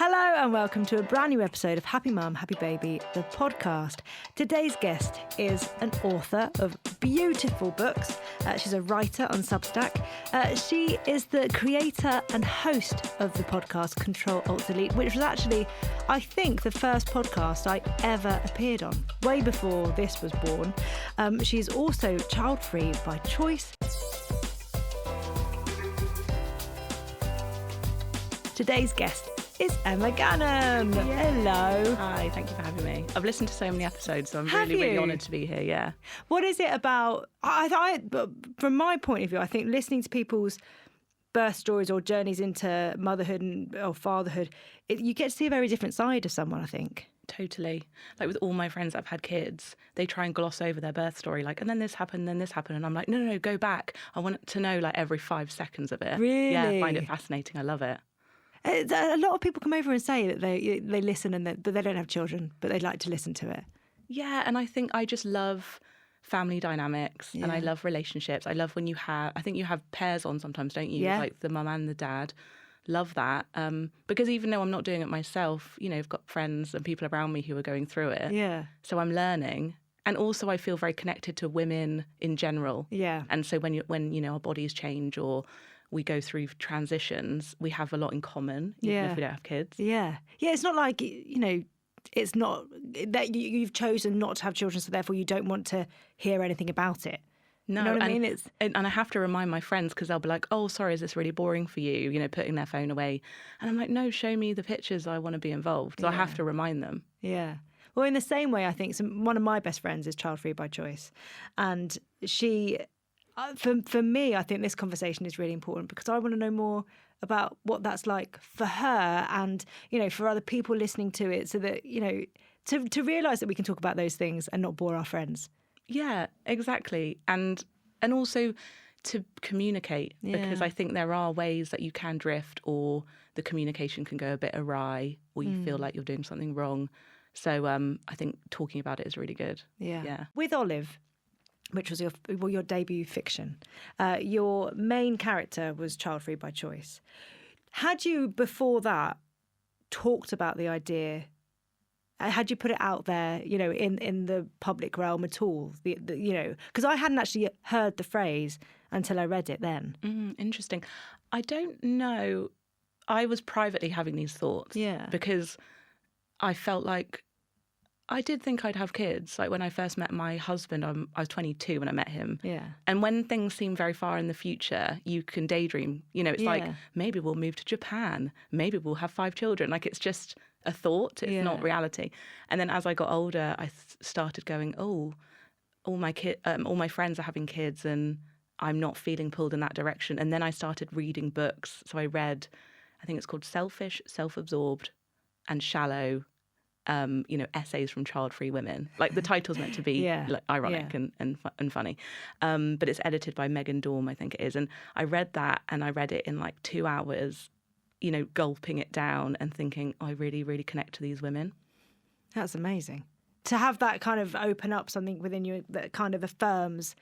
Hello and welcome to a brand new episode of Happy Mum, Happy Baby, the podcast. Today's guest is an author of beautiful books. She's a writer on Substack. She is the creator and host of the podcast Control Alt Delete, which was actually, I think, the first podcast I ever appeared on, way before this was born. She's also child-free by choice. Today's guest is Emma Gannon. Hello. Hi, thank you for having me. I've listened to so many episodes, so I'm Have really you? honoured to be here, yeah. What is it about, from my point of view, I think listening to people's birth stories or journeys into motherhood or fatherhood, you get to see a very different side of someone, I think. Totally. Like with all my friends that have had kids, they try and gloss over their birth story, like, and then this happened, and I'm like, no, go back. I want to know like every 5 seconds of it. Really? Yeah, I find it fascinating. I love it. A lot of people come over and say that they listen but they don't have children, but they'd like to listen to it. Yeah, and I think I just love family dynamics and I love relationships. I love when I think you have pairs on sometimes, don't you? Yeah. Like the mum and the dad. Love that. Because even though I'm not doing it myself, you know, I've got friends and people around me who are going through it. Yeah. So I'm learning. And also I feel very connected to women in general. Yeah. And so when our bodies change or we go through transitions, we have a lot in common, even if we don't have kids. Yeah. Yeah, it's not like, it's not that you've chosen not to have children, so therefore you don't want to hear anything about it. No, you know what I mean? And I have to remind my friends because they'll be like, oh, sorry, is this really boring for you? You know, putting their phone away. And I'm like, no, show me the pictures. I want to be involved. So I have to remind them. Yeah. Well, in the same way, I think one of my best friends is child-free by choice. And she... For me, I think this conversation is really important because I want to know more about what that's like for her and, for other people listening to it so that, to realise that we can talk about those things and not bore our friends. Yeah, exactly. And also to communicate because I think there are ways that you can drift or the communication can go a bit awry or you feel like you're doing something wrong. So I think talking about it is really good. Yeah. With Olive, which was your debut fiction, your main character was child-free by choice. Had you, before that, talked about the idea? Had you put it out there, in the public realm at all? Because I hadn't actually heard the phrase until I read it then. Interesting. I don't know. I was privately having these thoughts. Yeah. Because I felt like I did think I'd have kids. Like when I first met my husband, I was 22 when I met him. Yeah. And when things seem very far in the future, you can daydream. It's like, maybe we'll move to Japan. Maybe we'll have 5 children. Like it's just a thought. It's not reality. And then as I got older, I started going, all my friends are having kids and I'm not feeling pulled in that direction. And then I started reading books. So I read, I think it's called Selfish, Self-Absorbed and Shallow, essays from child-free women. Like the title's meant to be like ironic and funny. But it's edited by Megan Dorm, I think it is. And I read that and I read it in like 2 hours, gulping it down and thinking, I really, really connect to these women. That's amazing. To have that kind of open up something within you that kind of affirms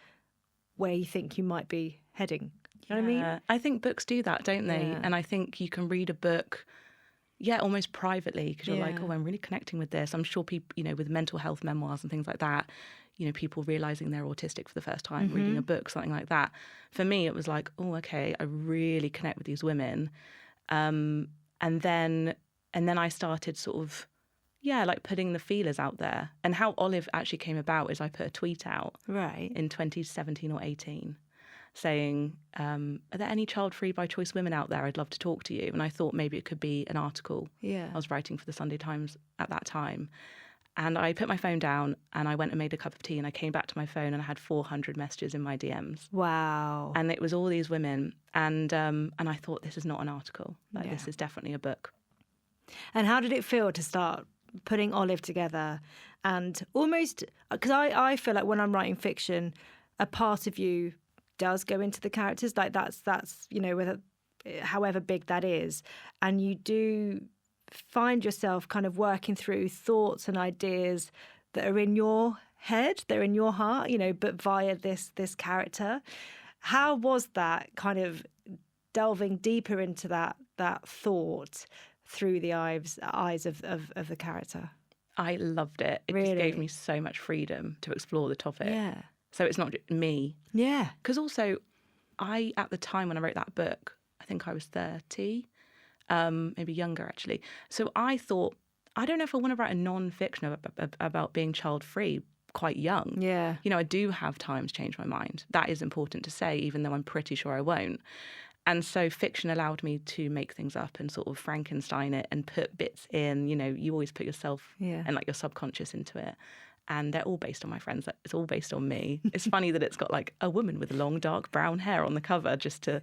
where you think you might be heading. You know what I mean? I think books do that, don't they? Yeah. And I think you can read a book almost privately because you're like, oh, I'm really connecting with this. I'm sure people, with mental health memoirs and things like that, people realising they're autistic for the first time, reading a book, something like that. For me, it was like, oh, okay, I really connect with these women. And then I started sort of, like putting the feelers out there. And how Olive actually came about is I put a tweet out in 2017 or 18 saying, are there any child-free by choice women out there? I'd love to talk to you. And I thought maybe it could be an article. Yeah. I was writing for the Sunday Times at that time. And I put my phone down and I went and made a cup of tea and I came back to my phone and I had 400 messages in my DMs. Wow. And it was all these women. And I thought, this is not an article. This is definitely a book. And how did it feel to start putting Olive together? And almost, because I feel like when I'm writing fiction, a part of you does go into the characters, like that's whether however big that is, and you do find yourself kind of working through thoughts and ideas that are in your head, they're in your heart, but via this character. How was that kind of delving deeper into that thought through the eyes of the character? I loved it. It Really? just gave me so much freedom to explore the topic. Yeah. So it's not just me. Yeah. Because also, at the time when I wrote that book, I think I was 30, maybe younger actually. So I thought, I don't know if I want to write a non-fiction about being child-free quite young. Yeah. You know, I do have times change my mind. That is important to say, even though I'm pretty sure I won't. And so fiction allowed me to make things up and sort of Frankenstein it and put bits in. You know, you always put yourself and like your subconscious into it. And they're all based on my friends. It's all based on me. It's funny that it's got like a woman with long, dark brown hair on the cover just to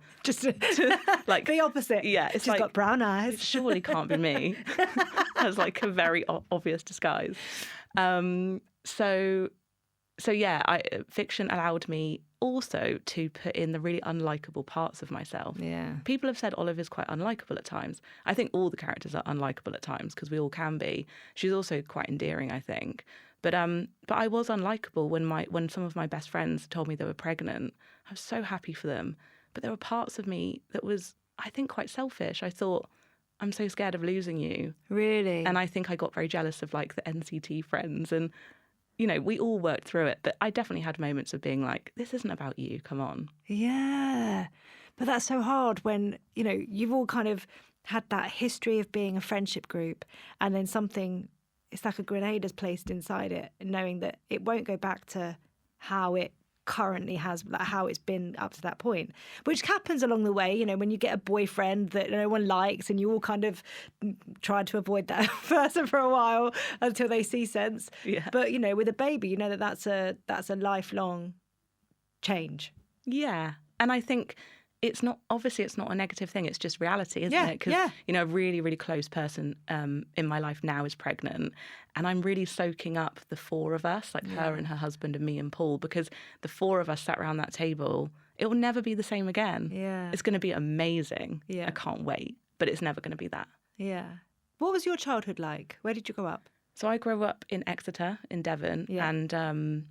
like the opposite. Yeah, it's she's like, got brown eyes. It surely can't be me. As like a very obvious disguise. So yeah, fiction allowed me also to put in the really unlikable parts of myself. Yeah. People have said Olive is quite unlikable at times. I think all the characters are unlikable at times because we all can be. She's also quite endearing, I think. But I was unlikable when some of my best friends told me they were pregnant. I was so happy for them. But there were parts of me that was, I think, quite selfish. I thought, I'm so scared of losing you. Really? And I think I got very jealous of like the NCT friends. And, you know, we all worked through it. But I definitely had moments of being like, this isn't about you. Come on. Yeah. But that's so hard when, you know, you've all kind of had that history of being a friendship group and then something, it's like a grenade is placed inside it, knowing that it won't go back to how it currently has, like how it's been up to that point, which happens along the way. You know, when you get a boyfriend that no one likes and you all kind of try to avoid that person for a while until they see sense. Yeah. But, you know, with a baby, you know that's a lifelong change. Yeah. And I think it's not a negative thing. It's just reality, isn't it? Because, you know, a really, really close person in my life now is pregnant. And I'm really soaking up the four of us, like her and her husband and me and Paul, because the four of us sat around that table, it will never be the same again. Yeah. It's going to be amazing. Yeah. I can't wait. But it's never going to be that. Yeah. What was your childhood like? Where did you grow up? So I grew up in Exeter, in Devon. Yeah. And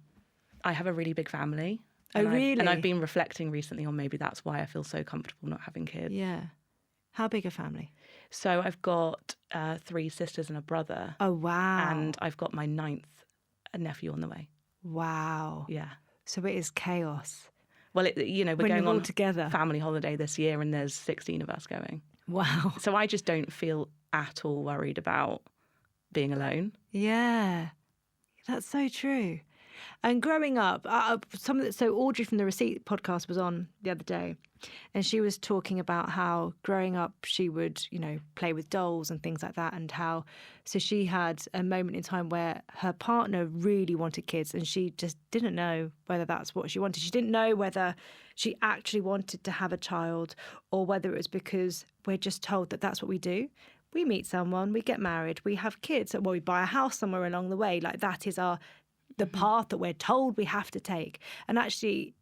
I have a really big family. Oh, really? And I've been reflecting recently on maybe that's why I feel so comfortable not having kids. Yeah. How big a family? So I've got 3 sisters and a brother. Oh, wow. And I've got my 9th nephew on the way. Wow. Yeah. So it is chaos. Well, you know, we're when going all on together. Family holiday this year and there's 16 of us going. Wow. So I just don't feel at all worried about being alone. Yeah. That's so true. And growing up, so Audrey from the Receipt podcast was on the other day, and she was talking about how growing up she would, you know, play with dolls and things like that, and how so she had a moment in time where her partner really wanted kids, and she just didn't know whether that's what she wanted. She didn't know whether she actually wanted to have a child or whether it was because we're just told that that's what we do. We meet someone, we get married, we have kids, well, we buy a house somewhere along the way. Like that is the path that we're told we have to take. And actually,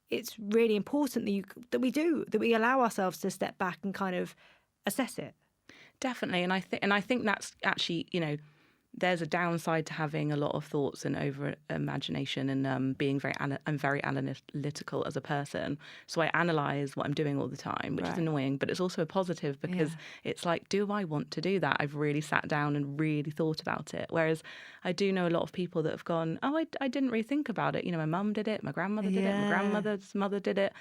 it's really important that we allow ourselves to step back and kind of assess it. Definitely. And I think that's actually, you know, there's a downside to having a lot of thoughts and over imagination and being I'm very analytical as a person. So I analyze what I'm doing all the time, which is annoying, but it's also a positive because it's like, do I want to do that? I've really sat down and really thought about it. Whereas I do know a lot of people that have gone, oh, I didn't really think about it. You know, my mum did it, my grandmother did it, my grandmother's mother did it.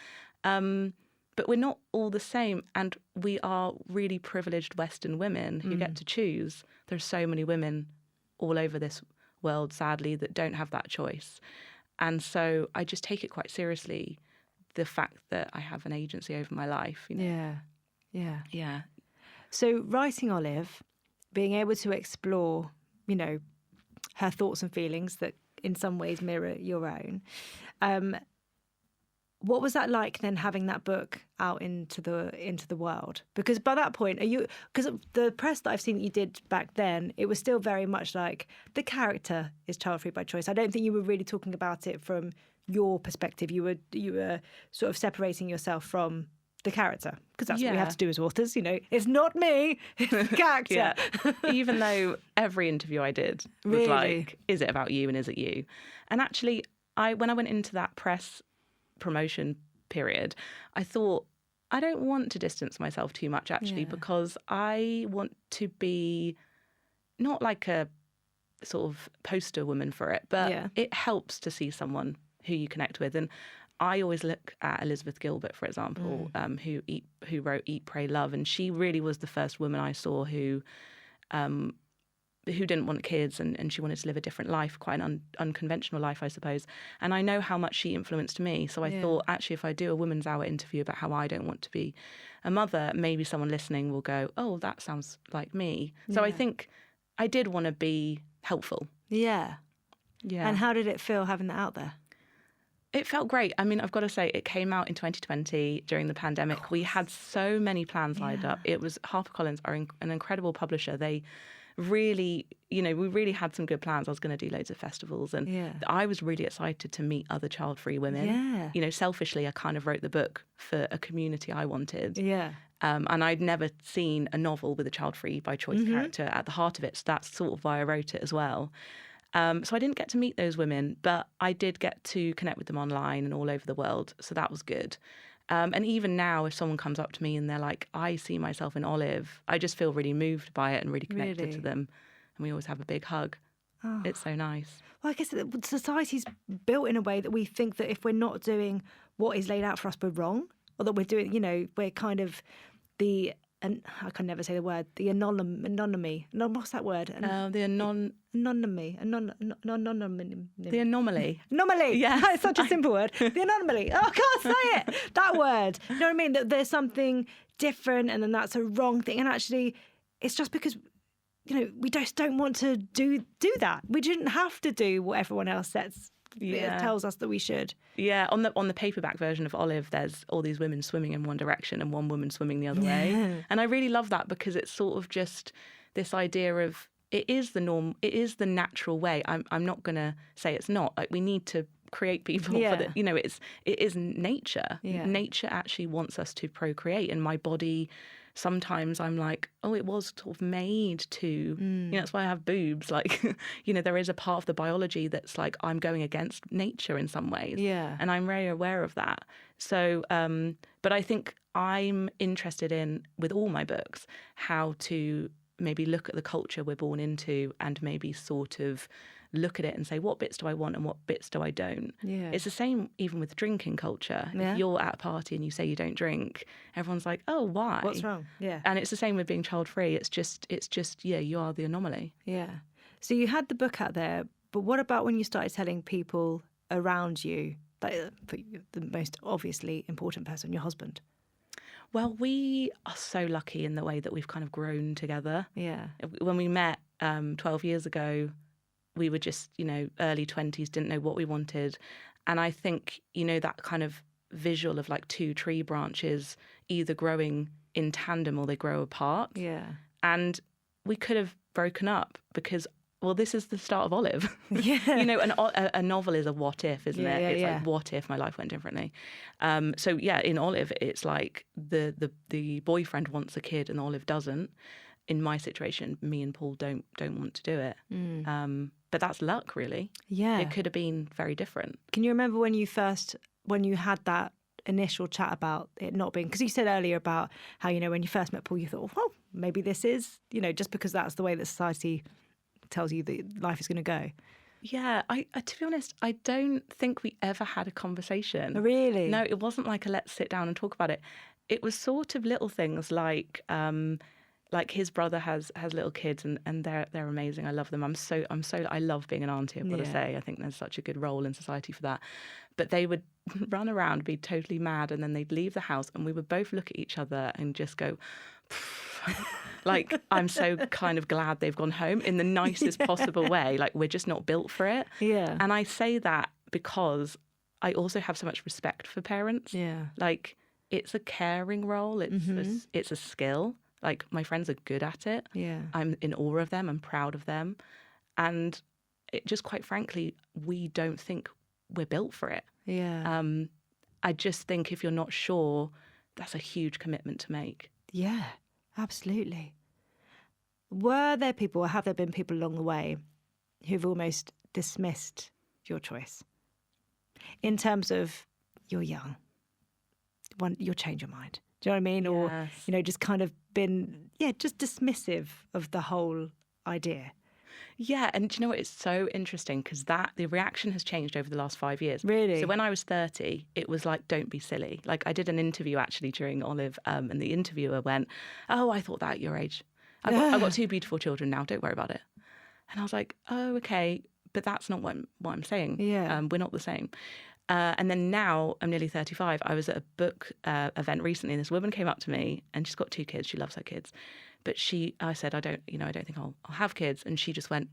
But we're not all the same. And we are really privileged Western women who get to choose. There's so many women all over this world, sadly, that don't have that choice. And so I just take it quite seriously, the fact that I have an agency over my life. You know? Yeah. So writing Olive, being able to explore, you know, her thoughts and feelings that in some ways mirror your own. What was that like then, having that book out into the world? Because by that point, because the press that I've seen that you did back then, it was still very much like the character is child-free by choice. I don't think you were really talking about it from your perspective. You were sort of separating yourself from the character, because that's what we have to do as authors. You know, it's not me, it's the character. Even though every interview I did was like, is it about you and is it you? And actually, when I went into that press promotion period, I thought, I don't want to distance myself too much, actually, because I want to be not like a sort of poster woman for it, but it helps to see someone who you connect with. And I always look at Elizabeth Gilbert, for example, who wrote Eat, Pray, Love, and she really was the first woman I saw who didn't want kids, and she wanted to live a different life, quite an unconventional life, I suppose. And I know how much she influenced me. So I thought, actually, if I do a Women's Hour interview about how I don't want to be a mother, maybe someone listening will go, oh, that sounds like me. So I think I did want to be helpful. Yeah. Yeah. And how did it feel having that out there? It felt great. I mean, I've got to say, it came out in 2020 during the pandemic. We had so many plans lined up. It was HarperCollins are an incredible publisher. They really, we really had some good plans. I was going to do loads of festivals, and I was really excited to meet other child-free women. Yeah. Selfishly, I kind of wrote the book for a community I wanted. Yeah. And I'd never seen a novel with a child-free by choice character at the heart of it. So that's sort of why I wrote it as well. So I didn't get to meet those women, but I did get to connect with them online and all over the world. So that was good. And even now, if someone comes up to me and they're like, I see myself in Olive, I just feel really moved by it and really connected to them. And we always have a big hug. Oh. It's so nice. Well, I guess society's built in a way that we think that if we're not doing what is laid out for us, we're wrong. Or that we're doing, we're kind of and I can never say the word, the anonymity. No, what's that word? The anonymity. The anomaly. Anomaly. Yeah. It's such a simple word. The anomaly. Oh, I can't say it. That word. You know what I mean? That there's something different and then that's a wrong thing. And actually, it's just because, we just don't want to do that. We shouldn't have to do what everyone else tells us that we should. Yeah, on the paperback version of Olive, there's all these women swimming in one direction and one woman swimming the other way. And I really love that because it's sort of just this idea of it is the norm, it is the natural way. I'm not going to say it's not. Like, we need to create people for that. It is nature. Yeah. Nature actually wants us to procreate, and my body, sometimes I'm like, oh, it was sort of made to, that's why I have boobs. Like, there is a part of the biology that's like, I'm going against nature in some ways. Yeah. And I'm very aware of that. So, but I think I'm interested in, with all my books, how to maybe look at the culture we're born into and maybe sort of look at it and say, what bits do I want and what bits do I don't? Yeah. It's the same even with drinking culture. Yeah. If you're at a party and you say you don't drink, everyone's like, oh, why? What's wrong? Yeah. And it's the same with being child-free. It's just, you are the anomaly. Yeah. So you had the book out there, but what about when you started telling people around you, like the most obviously important person, your husband? Well, we are so lucky in the way that we've kind of grown together. Yeah. When we met 12 years ago, we were just, early 20s, didn't know what we wanted. And I think, that kind of visual of like two tree branches either growing in tandem or they grow apart. Yeah. And we could have broken up because, well, this is the start of Olive. Yeah. A novel is a what if, isn't it? It's like, what if my life went differently? So, in Olive, it's like the boyfriend wants a kid and Olive doesn't. In my situation, me and Paul don't want to do it. But that's luck, really. Yeah. It could have been very different. Can you remember when you had that initial chat about it not being, because you said earlier about how, when you first met Paul, you thought, well, maybe this is, just because that's the way that society tells you that life is going to go. Yeah, I to be honest, I don't think we ever had a conversation. Oh, really? No, it wasn't like a let's sit down and talk about it. It was sort of little things like his brother has little kids and they're amazing. I love them. I love being an auntie, I've got to say. I think there's such a good role in society for that. But they would run around, be totally mad, and then they'd leave the house and we would both look at each other and just go, like, I'm so kind of glad they've gone home in the nicest possible way. Like, we're just not built for it. Yeah. And I say that because I also have so much respect for parents. Yeah. Like, it's a caring role. It's a skill. Like, my friends are good at it. Yeah. I'm in awe of them. I'm proud of them. And it just, quite frankly, we don't think we're built for it. Yeah. I just think if you're not sure, that's a huge commitment to make. Yeah, absolutely. Were there people, or have there been people along the way who've almost dismissed your choice? In terms of, you're young, you'll change your mind. Do you know what I mean? Or, Yes. just kind of been, just dismissive of the whole idea. Yeah, and do you know what? It's so interesting because the reaction has changed over the last 5 years. Really? So when I was 30, it was like, don't be silly. Like I did an interview actually during Olive, and the interviewer went, "Oh, I thought that at your age. I've got 2 beautiful children now. Don't worry about it." And I was like, "Oh, okay, but that's not what I'm saying. Yeah. We're not the same." And then now I'm nearly 35. I was at a book event recently, and this woman came up to me, and she's got 2 kids. She loves her kids. But I said, I don't think I'll have kids. And she just went,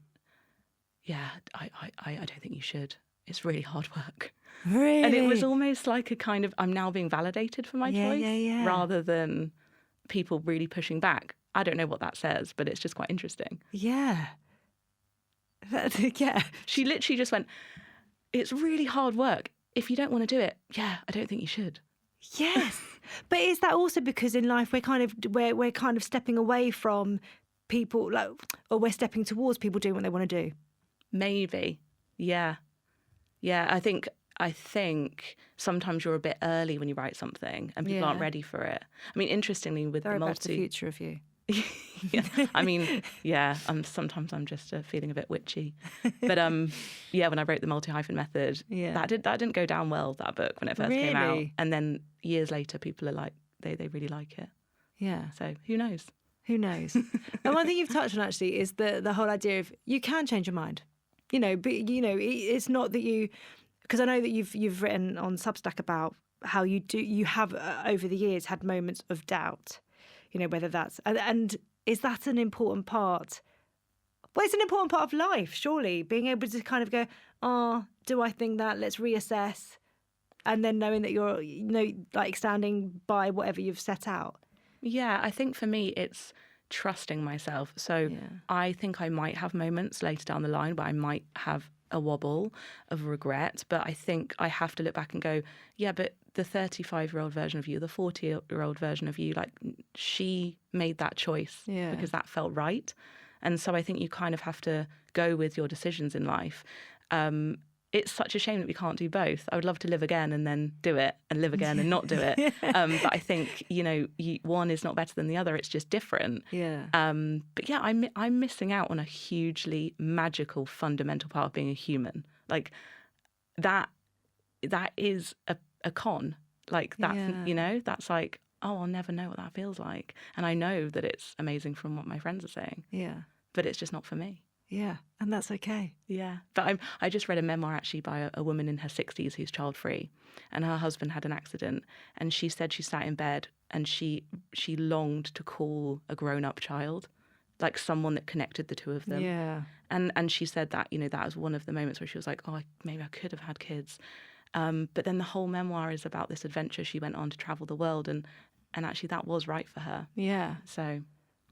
yeah, I don't think you should. It's really hard work. Really? And it was almost like a kind of, I'm now being validated for my choice rather than people really pushing back. I don't know what that says, but it's just quite interesting. Yeah. Yeah. She literally just went, it's really hard work. If you don't want to do it, I don't think you should. Yes. But is that also because in life we're kind of stepping away from people, like, or we're stepping towards people doing what they want to do? Maybe. Yeah. I think sometimes you're a bit early when you write something and people aren't ready for it. I mean, interestingly, with Very much the future of you. I mean, sometimes I'm just feeling a bit witchy. But when I wrote the Hyphen method, that didn't go down well, that book, when it first came out. And then years later, people are like, they really like it. Yeah. So who knows? Who knows? And one thing you've touched on actually is the whole idea of you can change your mind. But it's not that you, because I know that you've written on Substack about how you have over the years had moments of doubt. Whether that's, and is that an important part? Well, it's an important part of life, surely, being able to kind of go, do I think that? Let's reassess. And then knowing that you're, like standing by whatever you've set out. Yeah, I think for me, it's trusting myself. So I think I might have moments later down the line where I might have a wobble of regret, but I think I have to look back and go, but the 35-year-old version of you, the 40-year-old version of you, like, she made that choice because that felt right. And so I think you kind of have to go with your decisions in life. It's such a shame that we can't do both. I would love to live again and then do it, and live again and not do it. But I think, one is not better than the other. It's just different. Yeah. But I'm missing out on a hugely magical, fundamental part of being a human. Like that is a con. Like that's, that's like, I'll never know what that feels like. And I know that it's amazing from what my friends are saying. Yeah. But it's just not for me. Yeah, and that's okay. Yeah, but I just read a memoir actually by a woman in her 60s who's child-free, and her husband had an accident, and she said she sat in bed and she longed to call a grown-up child, like someone that connected the two of them. Yeah. And she said that, that was one of the moments where she was like, maybe I could have had kids. But then the whole memoir is about this adventure she went on to travel the world, and actually that was right for her. Yeah. So...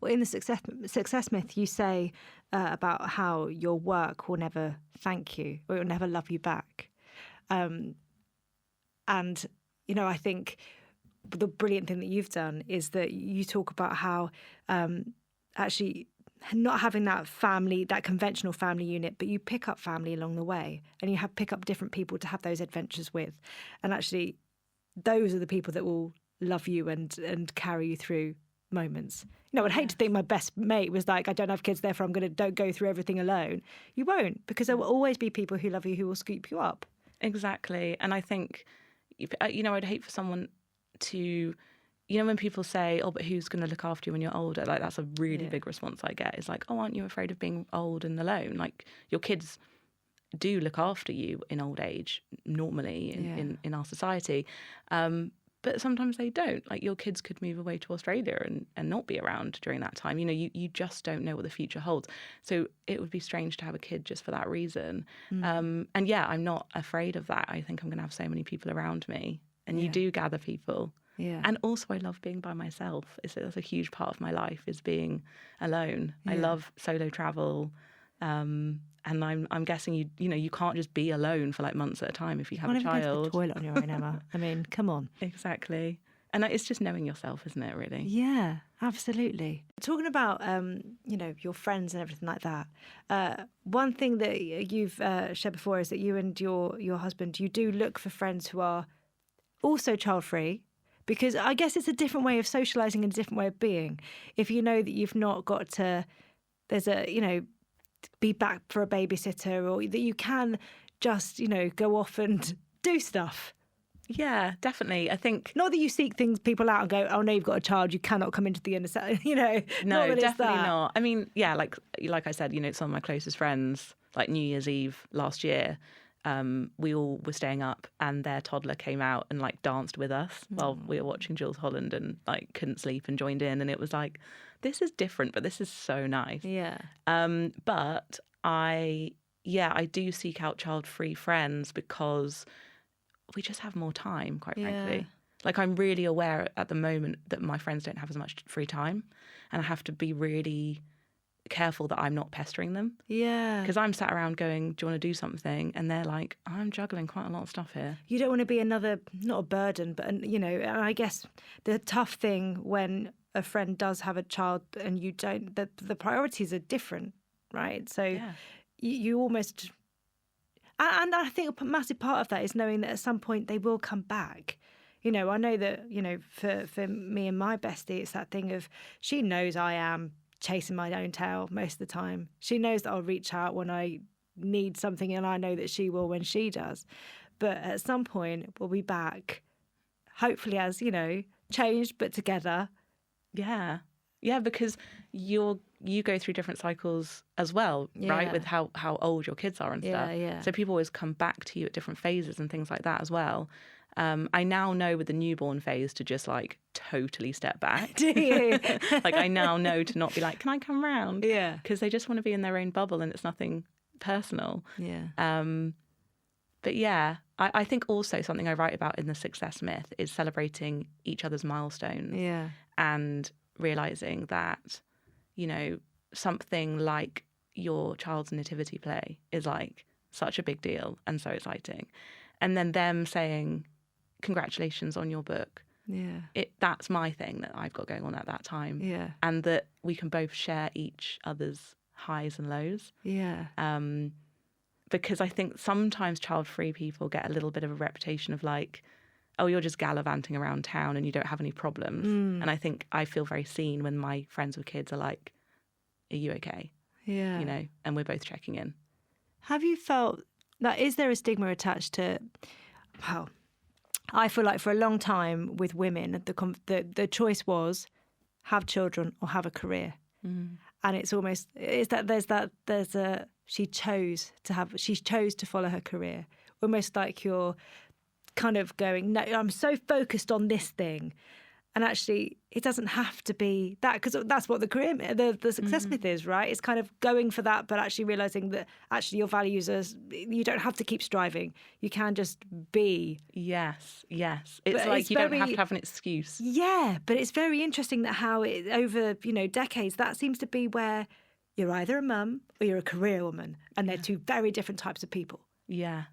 Well, in the success myth, you say about how your work will never thank you, or it will never love you back. And, I think the brilliant thing that you've done is that you talk about how actually not having that family, that conventional family unit, but you pick up family along the way, and you pick up different people to have those adventures with. And actually, those are the people that will love you and carry you through moments. I'd hate to think my best mate was like, I don't have kids, therefore don't go through everything alone. You won't, because there will always be people who love you who will scoop you up. Exactly. And I think, I'd hate for someone to, when people say, but who's going to look after you when you're older? Like, that's a really big response I get. It's like, aren't you afraid of being old and alone? Like, your kids do look after you in old age, normally in our society. But sometimes they don't. Like, your kids could move away to Australia and not be around during that time. You just don't know what the future holds. So it would be strange to have a kid just for that reason. And I'm not afraid of that. I think I'm going to have so many people around me. And you do gather people. Yeah. And also I love being by myself. That's a huge part of my life, is being alone. Yeah. I love solo travel. And I'm guessing you can't just be alone for like months at a time if you have a child. Go to the toilet on your own, Emma. I mean, come on. Exactly. And it's just knowing yourself, isn't it, really? Yeah, absolutely. Talking about, your friends and everything like that, one thing that you've shared before is that you and your husband, you do look for friends who are also child-free, Because I guess it's a different way of socialising and a different way of being. If you know that you've not got to, there's a, be back for a babysitter, or that you can just, go off and do stuff. Yeah, definitely. I think not that you seek people out and go, oh no, you've got a child, you cannot come into the inner set. No, definitely not. I mean, yeah, like I said, some of my closest friends, like New Year's Eve last year, we all were staying up and their toddler came out and like danced with us while we were watching Jules Holland and like couldn't sleep and joined in, and it was like, this is different, but this is so nice. Yeah. But I do seek out child-free friends because we just have more time, quite frankly. Like, I'm really aware at the moment that my friends don't have as much free time, and I have to be really careful that I'm not pestering them. Yeah. Because I'm sat around going, do you want to do something? And they're like, I'm juggling quite a lot of stuff here. You don't want to be another, not a burden, but, and I guess the tough thing when a friend does have a child and you don't, the priorities are different, right? So you almost... And I think a massive part of that is knowing that at some point they will come back. I know that, for me and my bestie, it's that thing of she knows I am chasing my own tail most of the time. She knows that I'll reach out when I need something, and I know that she will when she does. But at some point, we'll be back, hopefully as, changed, but together. Yeah. Yeah, because you go through different cycles as well, right? With how old your kids are and stuff. Yeah. So people always come back to you at different phases and things like that as well. I now know with the newborn phase to just like totally step back. Do you? Like, I now know to not be like, can I come round? Yeah. Because they just want to be in their own bubble and it's nothing personal. Yeah. But yeah, I think also something I write about in The Success Myth is celebrating each other's milestones. Yeah. And realising that, something like your child's nativity play is like such a big deal and so exciting. And then them saying, congratulations on your book. Yeah. That's my thing that I've got going on at that time. Yeah. And that we can both share each other's highs and lows. Yeah. Because I think sometimes child-free people get a little bit of a reputation of like, oh, you're just gallivanting around town and you don't have any problems. And I think I feel very seen when my friends with kids are like, are you okay? Yeah. And we're both checking in. Have you felt that, is there a stigma attached to, well, I feel like for a long time with women, the choice was have children or have a career. And it's almost, she chose to follow her career. Almost like you're kind of going, no, I'm so focused on this thing. And actually, it doesn't have to be that, because that's what the success myth is, right? It's kind of going for that, but actually realising that actually your values are, you don't have to keep striving. You can just be. Yes. It's like you don't have to have an excuse. Yeah, but it's very interesting that how over, decades, that seems to be where you're either a mum or you're a career woman. And they're two very different types of people. Yeah.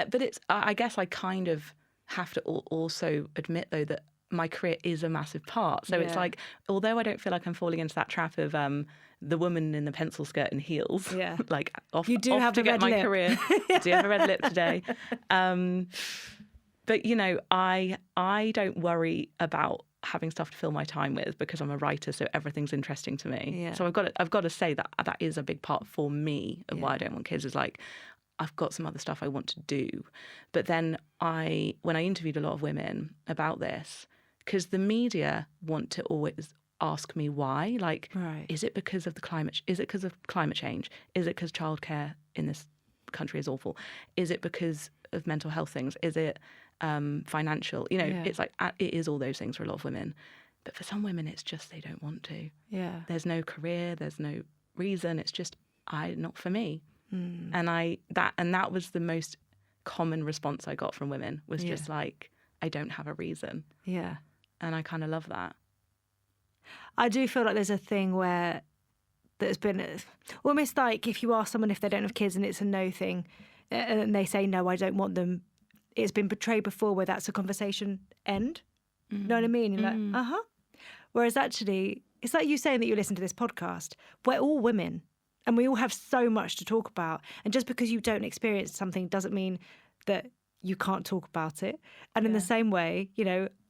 But I guess I kind of have to also admit, though, that my career is a massive part. So it's like, although I don't feel like I'm falling into that trap of the woman in the pencil skirt and heels, like off to get my career. Do have a red lip today. But, I don't worry about having stuff to fill my time with because I'm a writer, so everything's interesting to me. Yeah. So I've got to say that is a big part for me of why I don't want kids, is like, I've got some other stuff I want to do. But then when I interviewed a lot of women about this, because the media want to always ask me why, like, is it because of climate change? Is it because childcare in this country is awful? Is it because of mental health things? Is it financial? It's like, it is all those things for a lot of women. But for some women, it's just they don't want to. Yeah. There's no career, there's no reason. It's just, not for me. And that was the most common response I got from women, was just like, I don't have a reason. Yeah. And I kind of love that. I do feel like there's a thing where there's been almost like if you ask someone if they don't have kids and it's a no thing, and they say, no, I don't want them, it's been portrayed before where that's a conversation end. You know what I mean? You're like, Whereas actually, it's like you saying that you listen to this podcast. We're all women. And we all have so much to talk about. And just because you don't experience something doesn't mean that you can't talk about it. And in the same way,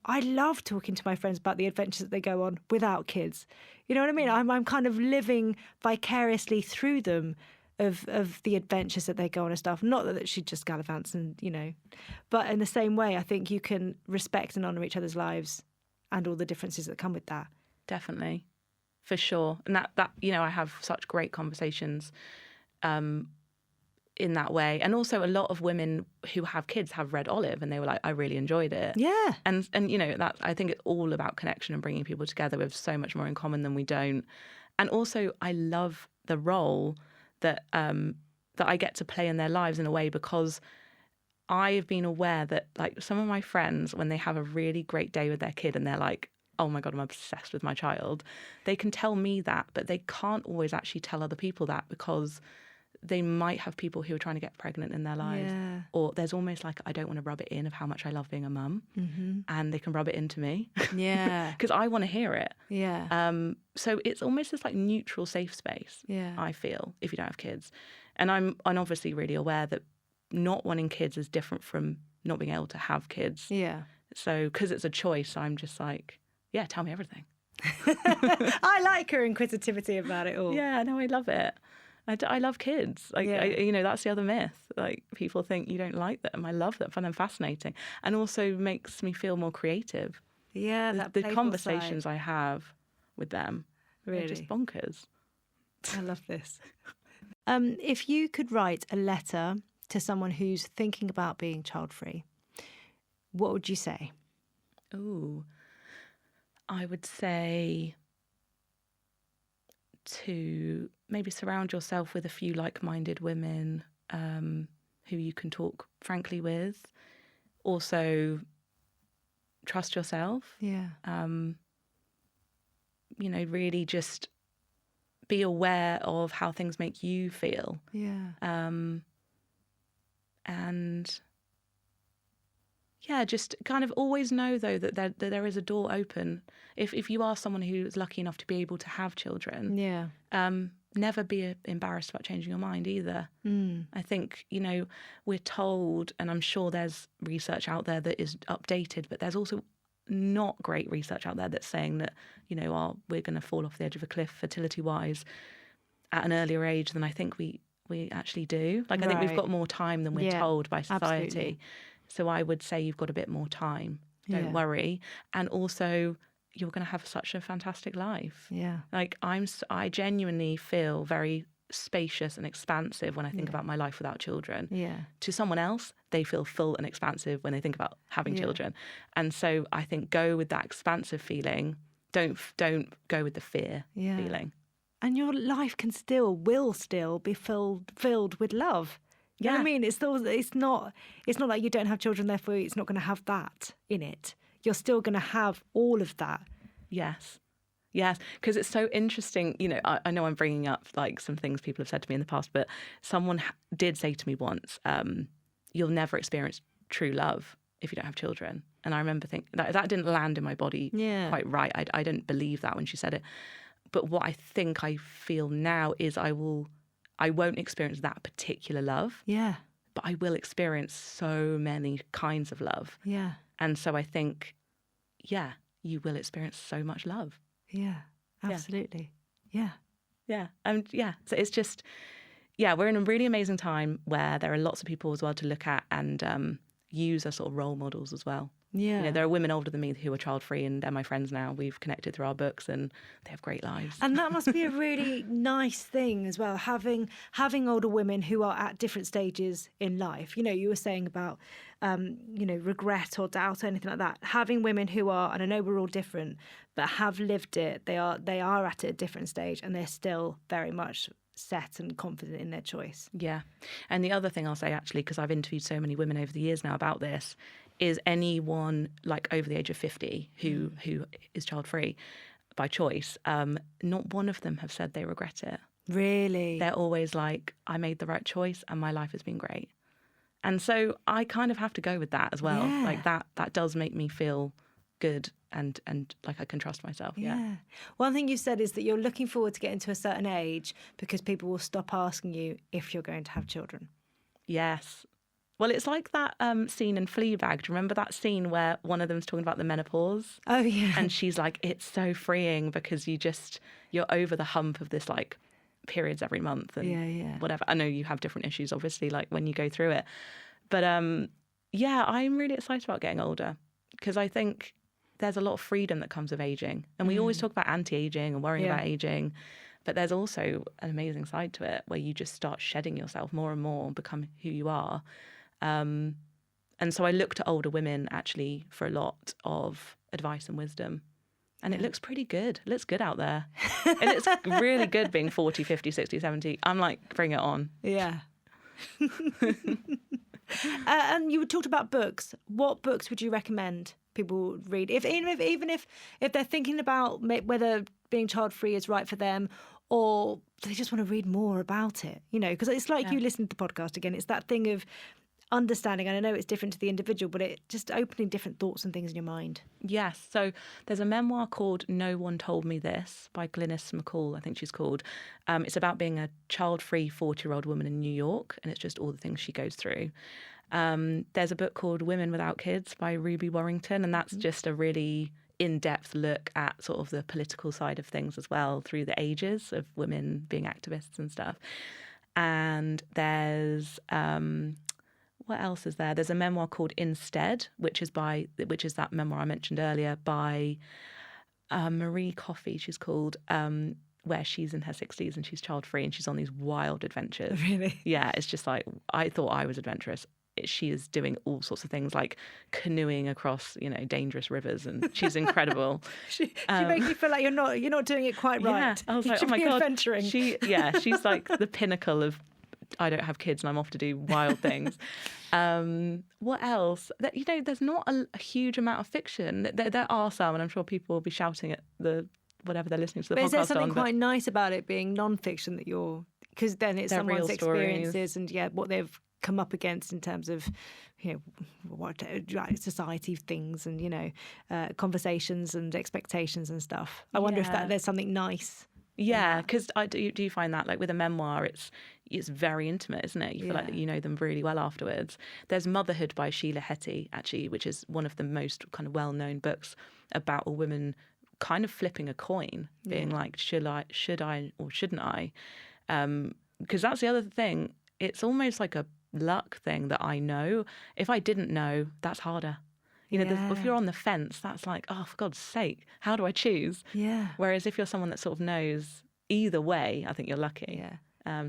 I love talking to my friends about the adventures that they go on without kids. You know what I mean? I'm kind of living vicariously through them of the adventures that they go on and stuff. Not that she just gallivants and, you know, but in the same way, I think you can respect and honour each other's lives and all the differences that come with that. Definitely, for sure. And that you know, I have such great conversations in that way. And also a lot of women who have kids have read Olive and they were like, I really enjoyed it. Yeah. And you know, that I think it's all about connection and bringing people together. We have so much more in common than we don't. And also I love the role that that I get to play in their lives in a way, because I've been aware that like some of my friends, when they have a really great day with their kid and they're like, oh my God, I'm obsessed with my child, they can tell me that, but they can't always actually tell other people that, because they might have people who are trying to get pregnant in their lives. Yeah. Or there's almost like, I don't want to rub it in of how much I love being a mum. Mm-hmm. And they can rub it into me. Yeah. Because I want to hear it. Yeah. So it's almost this like neutral, safe space, Yeah. I feel, if you don't have kids. And I'm obviously really aware that not wanting kids is different from not being able to have kids. Yeah. So because it's a choice, I'm just like, yeah, tell me everything. I like her inquisitivity about it all. Yeah, no, I love it. I love kids. Like, Yeah. you know, that's the other myth. Like, people think you don't like them. I love them. I find them fascinating. And also makes me feel more creative. Yeah, that The playful conversations side. I have with them, Really? they're just bonkers. I love this. If you could write a letter to someone who's thinking about being child-free, what would you say? Ooh, I would say to maybe surround yourself with a few like-minded women who you can talk frankly with. Also, trust yourself. Yeah. You know, really just be aware of how things make you feel. Yeah. And yeah, just kind of always know, though, that there is a door open. If you are someone who is lucky enough to be able to have children, Yeah. never be embarrassed about changing your mind either. I think, you know, we're told, and I'm sure there's research out there that is updated, but there's also not great research out there that's saying that, you know, we're going to fall off the edge of a cliff fertility-wise at an earlier age than I think we actually do. Like, I think we've Right. got more time than we're told by society. absolutely. So I would say you've got a bit more time. Don't Yeah. worry. And also, you're going to have such a fantastic life. Yeah. Like, I genuinely feel very spacious and expansive when I think about my life without children. Yeah. To someone else, they feel full and expansive when they think about having Yeah. children. And so I think go with that expansive feeling. Don't go with the fear Yeah. feeling. And your life will still be filled with love. You know what I mean? It's not like you don't have children, therefore it's not going to have that in it. You're still going to have all of that. Yes. Yes, because it's so interesting. You know, I know I'm bringing up like some things people have said to me in the past, but someone did say to me once, you'll never experience true love if you don't have children. And I remember thinking that didn't land in my body quite right. I didn't believe that when she said it. But what I think I feel now is I won't experience that particular love. Yeah. But I will experience so many kinds of love. Yeah. And so I think, yeah, you will experience so much love. Yeah. Absolutely. Yeah. Yeah. So it's just, yeah, we're in a really amazing time where there are lots of people as well to look at and use as sort of role models as well. Yeah. You know, there are women older than me who are child-free and they're my friends now. We've connected through our books and they have great lives. And that must be a really nice thing as well, having older women who are at different stages in life. You know, you were saying about, you know, regret or doubt or anything like that. Having women who are, and I know we're all different, but have lived it. They are at a different stage and they're still very much set and confident in their choice. Yeah. And the other thing I'll say, actually, because I've interviewed so many women over the years now about this, is anyone like over the age of 50 who is child-free by choice, not one of them have said they regret it. Really? They're always like, I made the right choice and my life has been great. And so I kind of have to go with that as well. Yeah. Like that does make me feel good and like I can trust myself. Yeah. One thing you've said is that you're looking forward to getting to a certain age because people will stop asking you if you're going to have children. Yes. Well, it's like that scene in Fleabag. Do you remember that scene where one of them's talking about the menopause? Oh, yeah. And she's like, it's so freeing because you're over the hump of this like periods every month and whatever. I know you have different issues, obviously, like when you go through it. But yeah, I'm really excited about getting older because I think there's a lot of freedom that comes with aging. And we always talk about anti-aging and worrying about aging. But there's also an amazing side to it where you just start shedding yourself more and more and become who you are. And so I look to older women actually for a lot of advice and wisdom. And it looks pretty good. It looks good out there. And it's really good being 40, 50, 60, 70. I'm like, bring it on. Yeah. And you talked about books. What books would you recommend people read? Even if they're thinking about whether being child-free is right for them, or they just want to read more about it, because it's like you listen to the podcast again. It's that thing of understanding, and I know it's different to the individual, but it just opening different thoughts and things in your mind. Yes. So there's a memoir called No One Told Me This by Glynis McCall, I think she's called. It's about being a child-free 40-year-old woman in New York, and it's just all the things she goes through. There's a book called Women Without Kids by Ruby Warrington, and that's just a really in-depth look at sort of the political side of things as well through the ages of women being activists and stuff. And there's what else is there? There's a memoir called Instead, which is that memoir I mentioned earlier by Marie Coffey, she's called, where she's in her 60s and she's child-free and she's on these wild adventures. Really? Yeah, it's just like, I thought I was adventurous. She is doing all sorts of things like canoeing across, dangerous rivers, and she's incredible. she makes you feel like you're not doing it quite right. Yeah, I was like, oh my God. Adventuring. She's like the pinnacle of, I don't have kids and I'm off to do wild things. What else? There's not a huge amount of fiction. There are some, and I'm sure people will be shouting at whatever they're listening to the podcast on. But is there something quite nice about it being non-fiction because then it's someone's experiences and what they've come up against in terms of what society things and conversations and expectations and stuff. I wonder if there's something nice. Yeah, because do you find that like with a memoir, it's very intimate, isn't it? You feel like that you know them really well afterwards. There's Motherhood by Sheila Heti, actually, which is one of the most kind of well-known books about a woman kind of flipping a coin, being like, should I or shouldn't I? Because that's the other thing. It's almost like a luck thing that I know. If I didn't know, that's harder. If you're on the fence, that's like, oh, for God's sake, how do I choose? Yeah. Whereas if you're someone that sort of knows either way, I think you're lucky. Yeah.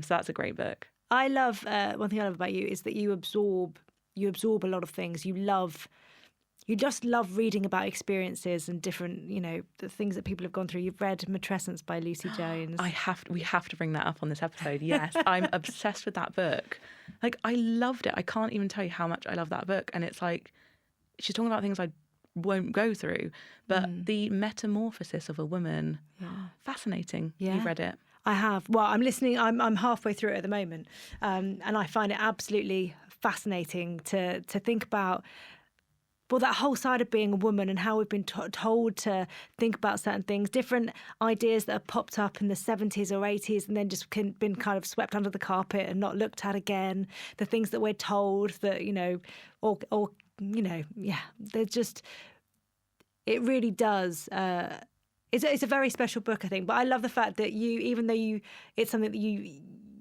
So that's a great book. I love, one thing I love about you is that you absorb a lot of things. You just love reading about experiences and different, the things that people have gone through. You've read Matrescence by Lucy Jones. We have to bring that up on this episode. Yes, I'm obsessed with that book. Like, I loved it. I can't even tell you how much I love that book. And it's like, she's talking about things I won't go through, but the metamorphosis of a woman, fascinating. Yeah. You've read it. I have. Well, I'm listening. I'm halfway through it at the moment, and I find it absolutely fascinating to think about. Well, that whole side of being a woman and how we've been told to think about certain things, different ideas that have popped up in the 70s or 80s and then just been kind of swept under the carpet and not looked at again. The things that we're told that, they're just, it really does. It's a very special book, I think. But I love the fact that even though it's something that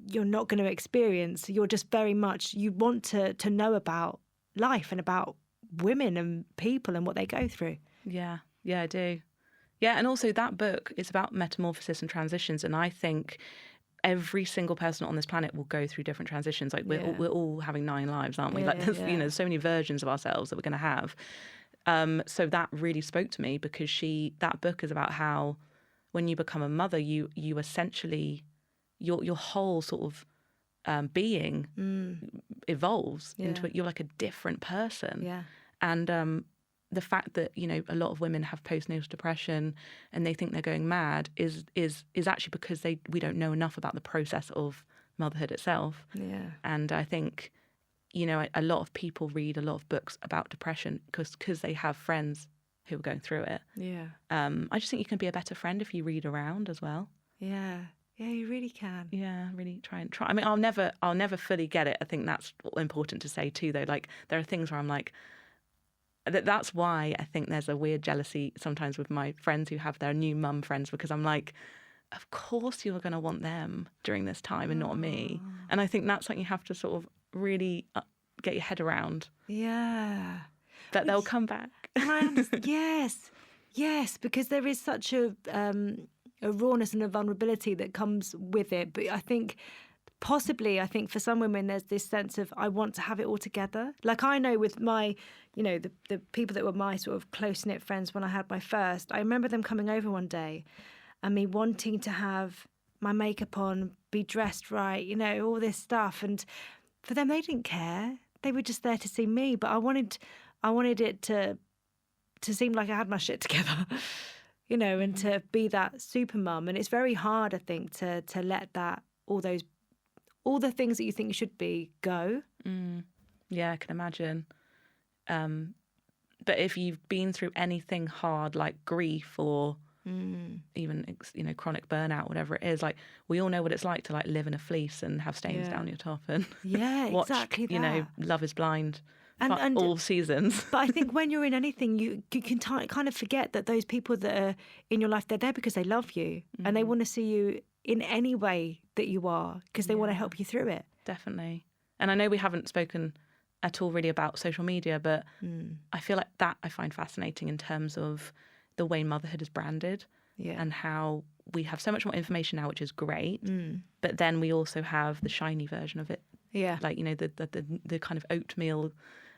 you're not going to experience, you're just very much, you want to know about life and about women and people and what they go through. Yeah, I do. Yeah, and also that book is about metamorphosis and transitions, and I think every single person on this planet will go through different transitions. Like we're all having 9 lives, aren't we? There's so many versions of ourselves that we're going to have. So that really spoke to me because that book is about how when you become a mother, you essentially your whole sort of being evolves into you're like a different person. Yeah. And the fact that a lot of women have postnatal depression and they think they're going mad is actually because we don't know enough about the process of motherhood itself. Yeah. And I think a lot of people read a lot of books about depression because they have friends who are going through it. Yeah. I just think you can be a better friend if you read around as well. Yeah. Yeah, you really can. Yeah, really try. I mean, I'll never fully get it. I think that's important to say too, though. Like, there are things where I'm like, that's why I think there's a weird jealousy sometimes with my friends who have their new mum friends, because I'm like, of course you're going to want them during this time and not me. And I think that's something you have to sort of really get your head around. Yeah. That they'll come back. And I understand. Yes, because there is such a rawness and a vulnerability that comes with it. But I think possibly for some women there's this sense of, I want to have it all together. Like, I know with my, the people that were my sort of close-knit friends when I had my first, I remember them coming over one day and me wanting to have my makeup on, be dressed right, all this stuff. And for them, they didn't care. They were just there to see me. But I wanted it to seem like I had my shit together, and to be that super mum. And it's very hard, I think, to let that, all the things that you think you should be, go. Yeah, I can imagine. But if you've been through anything hard, like grief or even, chronic burnout, whatever it is, like, we all know what it's like to like live in a fleece and have stains down your top and watch, exactly that. Love is Blind. And all seasons. But I think when you're in anything, you can kind of forget that those people that are in your life, they're there because they love you and they want to see you in any way that you are, because they want to help you through it. Definitely. And I know we haven't spoken at all really about social media, but I feel like that I find fascinating in terms of the way motherhood is branded and how we have so much more information now, which is great. But then we also have the shiny version of it. Yeah. Like, the kind of oatmeal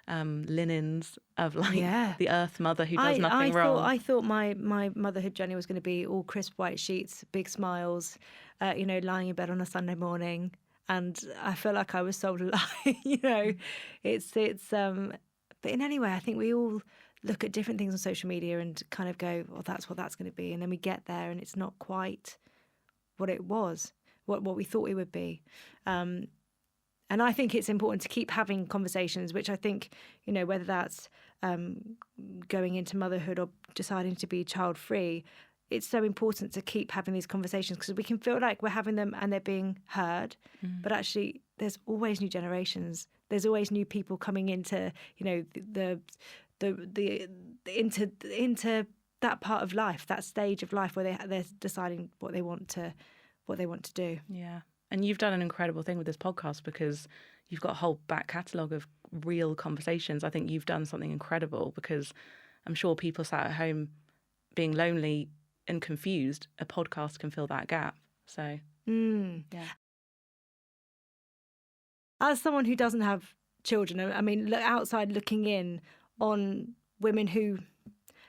linens of like the Earth Mother who does nothing wrong. I thought my motherhood journey was going to be all crisp white sheets, big smiles, lying in bed on a Sunday morning, and I feel like I was sold a lie. It's but in any way, I think we all look at different things on social media and kind of go, well, that's what that's going to be, and then we get there and it's not quite what it was, what we thought it would be. And I think it's important to keep having conversations, which I think, whether that's going into motherhood or deciding to be child-free, it's so important to keep having these conversations, because we can feel like we're having them and they're being heard. But actually, there's always new generations. There's always new people coming into, into that part of life, that stage of life where they're deciding what they want to do. Yeah. And you've done an incredible thing with this podcast, because you've got a whole back catalogue of real conversations. I think you've done something incredible, because I'm sure people sat at home being lonely and confused. A podcast can fill that gap. So, yeah. As someone who doesn't have children, I mean, outside looking in on women who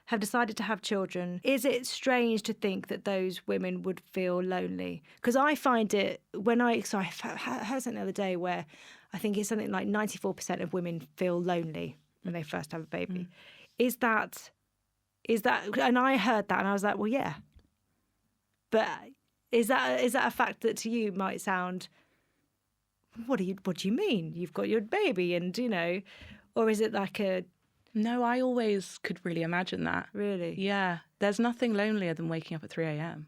have decided to have children, is it strange to think that those women would feel lonely? Because I find it, I heard something the other day where I think it's something like 94% of women feel lonely when they first have a baby. Is that, and I heard that and I was like, well, yeah. But is that a fact that to you might sound, what do you mean? You've got your baby and, or is it like a... No, I always could really imagine that. Really? Yeah. There's nothing lonelier than waking up at 3 a.m.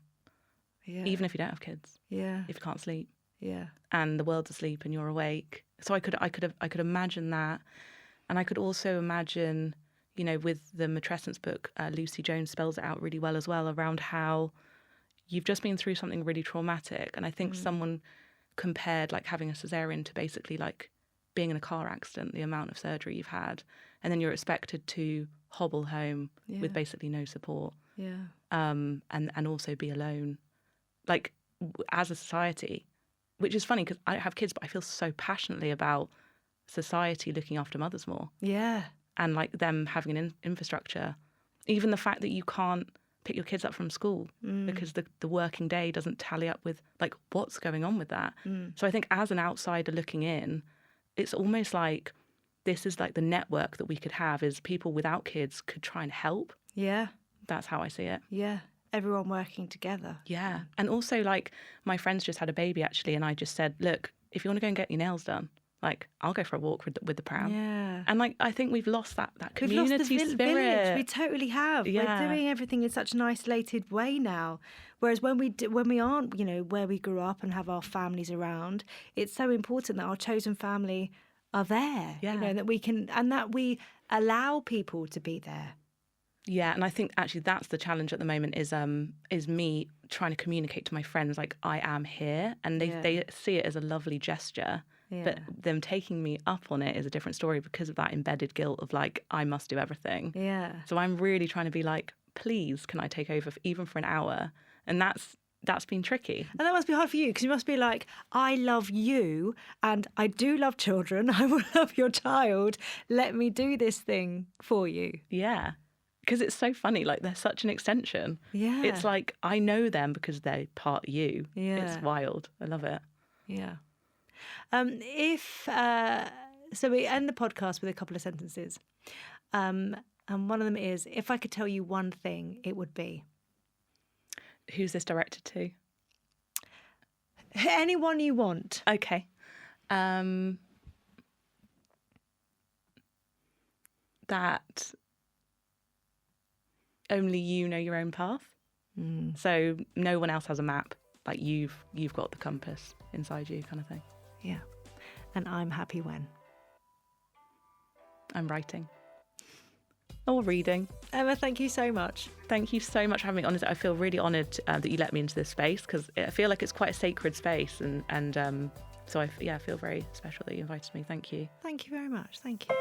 Yeah. Even if you don't have kids. Yeah. If you can't sleep. Yeah. And the world's asleep and you're awake. So I could imagine that. And I could also imagine, with the Matrescence book, Lucy Jones spells it out really well as well, around how you've just been through something really traumatic. And I think someone compared like having a cesarean to basically like being in a car accident, the amount of surgery you've had. And then you're expected to hobble home with basically no support. Yeah. And also be alone. Like, as a society, which is funny because I don't have kids, but I feel so passionately about society looking after mothers more. Yeah. And like them having an infrastructure. Even the fact that you can't pick your kids up from school because the working day doesn't tally up with like what's going on with that. So I think as an outsider looking in, it's almost like this is like the network that we could have, is people without kids could try and help. Yeah. That's how I see it. Yeah. Everyone working together. Yeah. And also like my friends just had a baby actually, and I just said, look, if you want to go and get your nails done, Like, I'll go for a walk with the pram. Yeah. And like, I think we've lost that We've community lost the spirit. village. We totally have. Yeah. We're doing everything in such an isolated way now. Whereas when we aren't, where we grew up and have our families around, it's so important that our chosen family are there. Yeah. That we can, and that we allow people to be there. Yeah, and I think actually that's the challenge at the moment is me trying to communicate to my friends like I am here, and they see it as a lovely gesture. Yeah. But them taking me up on it is a different story because of that embedded guilt of like, I must do everything. Yeah. So I'm really trying to be like, please, can I take over even for an hour? And that's been tricky. And that must be hard for you because you must be like, I love you and I do love children. I will love your child. Let me do this thing for you. Yeah. Because it's so funny. Like, they're such an extension. Yeah. It's like, I know them because they're part of you. Yeah. It's wild. I love it. Yeah. So we end the podcast with a couple of sentences. And one of them is, if I could tell you one thing, it would be. Who's this directed to? Anyone you want. Okay. That only you know your own path. So no one else has a map. Like, you've got the compass inside you, kind of thing. Yeah. And I'm happy when. I'm writing. Or reading. Emma, thank you so much. Thank you so much for having me. Honestly, I feel really honoured that you let me into this space, because I feel like it's quite a sacred space, and so I feel very special that you invited me. Thank you. Thank you very much. Thank you.